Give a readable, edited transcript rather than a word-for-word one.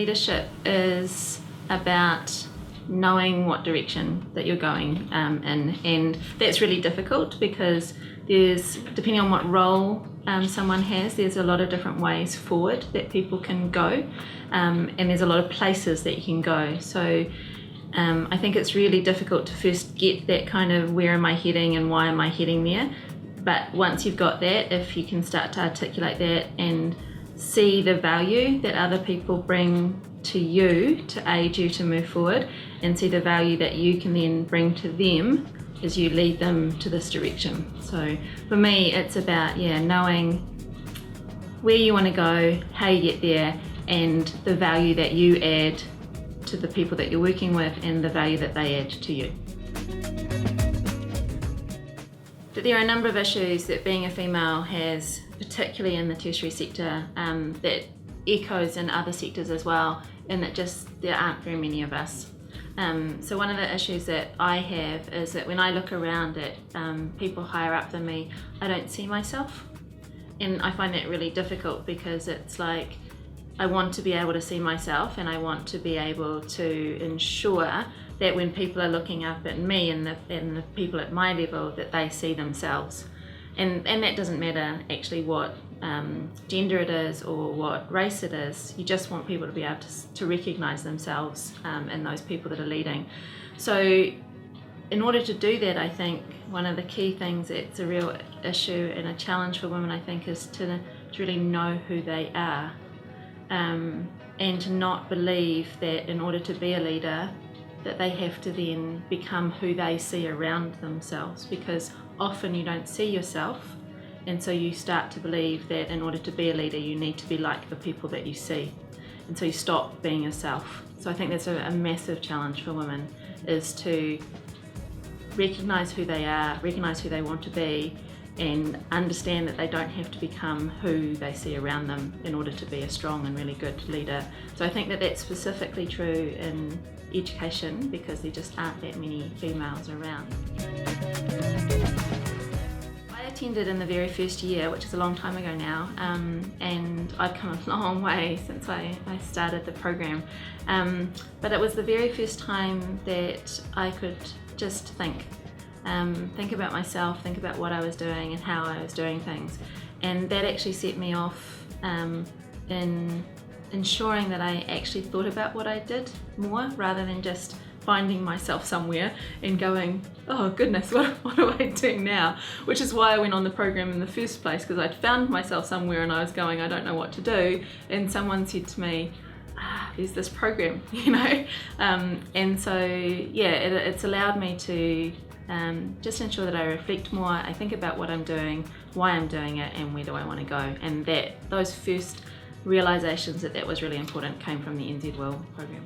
leadership is about knowing what direction that you're going in, and that's really difficult because there's, depending on what role someone has, there's a lot of different ways forward that people can go, and there's a lot of places that you can go. So I think it's really difficult to first get that kind of where am I heading and why am I heading there. But once you've got that, if you can start to articulate that and see the value that other people bring to you to aid you to move forward, and see the value that you can then bring to them as you lead them to this direction. So for me, it's about knowing where you want to go, how you get there, and the value that you add to the people that you're working with and the value that they add to you. But there are a number of issues that being a female has, particularly in the tertiary sector, that echoes in other sectors as well, and that just there aren't very many of us. So one of the issues that I have is that when I look around at people higher up than me, I don't see myself. And I find that really difficult because it's like I want to be able to see myself, and I want to be able to ensure that when people are looking up at me and the people at my level, that they see themselves. And that doesn't matter actually what gender it is or what race it is. You just want people to be able to recognise themselves in those people that are leading. So in order to do that, I think one of the key things that's a real issue and a challenge for women, I think, is to really know who they are, and to not believe that in order to be a leader that they have to then become who they see around themselves, because often you don't see yourself, and so you start to believe that in order to be a leader you need to be like the people that you see, and so you stop being yourself. So I think that's a massive challenge for women, is to recognise who they are, recognise who they want to be, and understand that they don't have to become who they see around them in order to be a strong and really good leader. So I think that that's specifically true in education because there just aren't that many females around. I attended in the very first year, which is a long time ago now, and I've come a long way since I started the program. But it was the very first time that I could just think about myself, think about what I was doing and how I was doing things. And that actually set me off in ensuring that I actually thought about what I did more, rather than just finding myself somewhere and going, oh goodness, what am I doing now? Which is why I went on the program in the first place, because I'd found myself somewhere and I was going, I don't know what to do. And someone said to me, there's this program, and so it's allowed me to just ensure that I reflect more, I think about what I'm doing, why I'm doing it, and where do I want to go. And those first realisations that was really important came from the NZ Well program.